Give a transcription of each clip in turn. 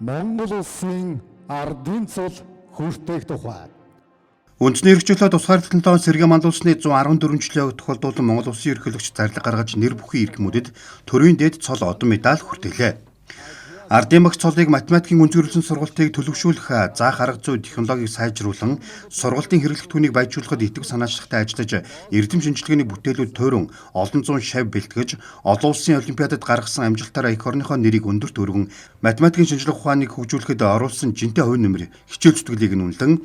Монгол улсын ардын цул хүртээх тухай. Үндэсний эрхчлөлөө тусгаар 7 сэргээн мандуулсны 114 жилийн тохиолдуулан Монгол улсын ерөнхийлөгч зарлиг гаргаж нэр бүхий иргэмүүдэд төрийн дээд цол одон медаль хүртээлээ. Ардын багц цолыг математикийн үндэрлэн сургалтыг төлөвшүүлэх заах арга зүй технологиг сайжруулан сургалтын хэрэглэх түүнийг баяжуулахад идэвх санаачлагтай ажиллаж эрдэм шинжилгээний бүтээлүүд туйран олон зуун шав бэлтгэж олон улсын олимпиадад гаргасан амжилтаараа эх орныхоо нэрийг өндөрт өргөн математикийн шинжилгээ ухааныг хөгжүүлэхэд оруулсан жинтэй хувь нэмэр хичээл зүтгэлийг үнэлэн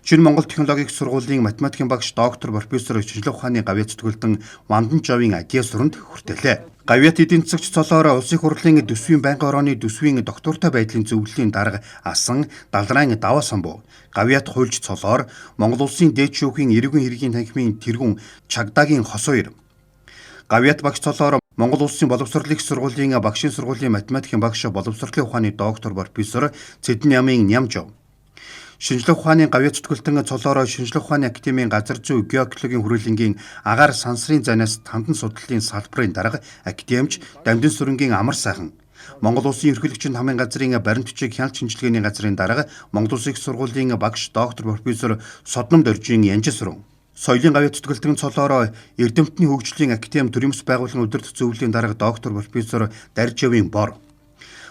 Шинэ Монгол технологийн сургуулийн математикийн багш доктор профессор шинжилгээ ухааны гавьяа зүтгэлтэн Вандан Жовын Адиа суранд хүртээлээ. Гавьяат эдийн засагч цолоор улсын хурлын төсвийн байнгын орооны төсвийн доктортой байдлын зөвлөлийн дарга асан Далраан даваа самбуу. Гавьяат хуульч цолоор Монгол улсын дээд шүүхийн эрүүгийн хэргийн танхимын тэргүүн Чагдагийн хосуур. Гавьяат багш цолоор Монгол улсын боловсролын их сургуулийн багшийн сургуулийн математикийн багш боловсролын ухааны доктор профессор Цэдэн Ямын Нямжов. Шинжилгээ ухааны гавьяа зүтгэлтэн цолоороо шинжилгээ ухааны академийн газар зүй геологийн хүрээлэнгийн агаар сансрын занаас тандан судлалын салбарын дарга академич Дамдын сүрэнгийн амар сайхан Монгол улсын ерөнхийлөгчийн хамын газрын баримт бичиг хяналт шинжилгээний газрын дарга Монгол улсын их сургуулийн багш доктор профессор Содном Доржийн Янжи сүрэн соёлын гавьяа зүтгэлтэн цолоороо эрдэмтний хөгжлийн академи төрөмс байгууллагын удирдах зөвлөлийн дарга доктор профессор Даржавын бор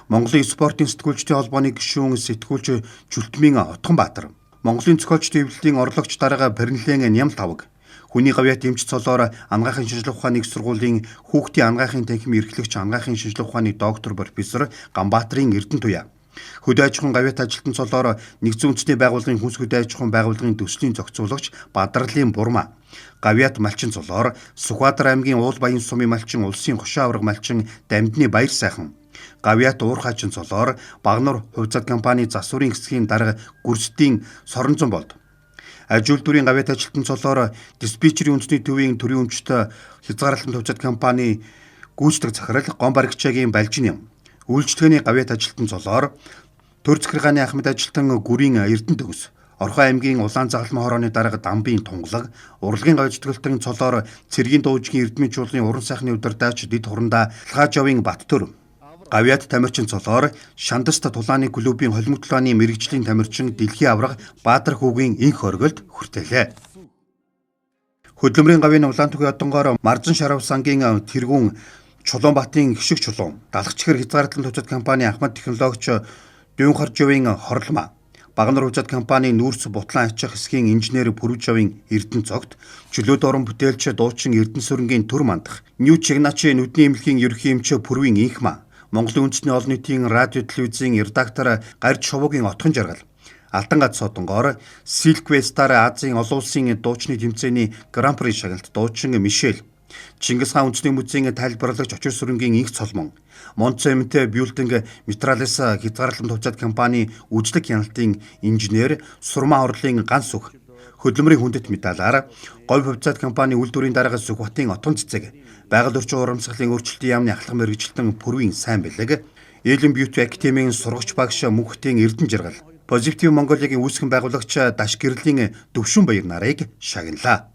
Монголын спортын сэтгүүлчдийн холбооны гишүүн сэтгүүлч Чүлтмийн Отгонбаатар, Монголын зохиолчдын эвлэлийн орлогч дарга Парнилен Нямтавг, хүний гавьяат эмч цолоор ангаахын шинжилгээ ухааны их сургуулийн хүүхдийн ангаахын танхим эрхлэгч ангаахын шинжилгээ ухааны доктор профессор Ганбаатарын Эрдэнэ туяа. Хөдөө аж ахуйн гавьяат ажилтан цолоор нэгдсэн үндэсний байгууллагын хүнс хөдөө аж ахуйн байгууллагын төслийн зохицуулагч Бадралын Бурма, гавьяат малчин цолоор Сүхбаатар аймгийн Уул Баян сумын малчин улсын хошоо авраг малчин Дамдны Баяр сайхан гавьяат уур хачин цолоор Багнуур хувьцаат компани засварын хэсгийн дарга Гүрсдийн Соронзон болд. Аж үйлдвэрийн гавьяат ажилтан цолоор диспетчерийн үндэсний төвийн төрийн өмчтөй хязгаарлалтын хувьцаат компани гүйцэтгэх захирал Гон Барагчаагийн Балжин юм. Үйлчлэгээний гавьяат ажилтан цолоор төр захиргааны ахмад ажилтан Гүрийн Эрдэнэ төгс. Орхон аймгийн Улаан загалмай хорооны дарга Дамбын Тунгалаг, урлагийн гавьяа зүтгэлтэн цолоор Цэргийн дуужгийн Эрдмийн чуулганы уран сайхны удирдаач Дэд Хурандаа Лхажовын Баттөр. Гавьяат тамирчин цолоор Шандаст тулааны клубын холимогтлооны мэрэгжлийн тамирчин Дэлхийн авраг Баатар хүүгийн инх оргилд хүртээлээ. Хөдөлмөрийн гавьяаны улаан түгээх одонгоор Марзан Шарав сангийн тэргүүн Чулуунбатын гişиг чулуун, Далхчгэр хязгаарлалтын хувьцаат компани Ахмад технологич Дүйнхаржовын Хорлома, Багнуур хувьцаат компани Нүүрс Бутлан ачих хэсгийн инженер Пүрүжавын Эрдэнэ цогт, Чөлөөт орон бүтээлч дуучин Эрдэнэ сүрэнгийн Түр мандах, Нью Чигначи нүдний эмнэлгийн ерөнхий эмч Пүрвийн Инхма, Монголын үндэсний олон нийтийн радио телевизийн редактор Гарж Шовогийн Отхон жаргал, Алтан гац содонгоор Силквестар Азийн олон улсын дуучны тэмцээний Гран-при шагналт дуучин Мишель, Чингис хаан үндэсний музейн тайлбарлагч Очир сүрэнгийн Инх цолмон, Монцемтэй Бюлдинг Метралис хязгаарлалтын хувьцаат компани үжлэг хяналтын инженер Сурмаа орлын ганц сүх, хөдөлмөрийн хүндэт медалаар говь хувьцаат компани үйлдвэрийн дарга Сүхбатын Отгон цэцэг, байгаль орчин урамсгалын өөрчлөлтийн яамны ахлах мэргэжилтэн Пүрвийн сайн бэлэг, Элен Бьюти академийн сургагч багш Мөнхтийн Эрдэнэ жаргал, Позитив Монголигийн үүсгэн байгуулагч Даш гэрлийн Дөвшин баяр нарыг шагналаа.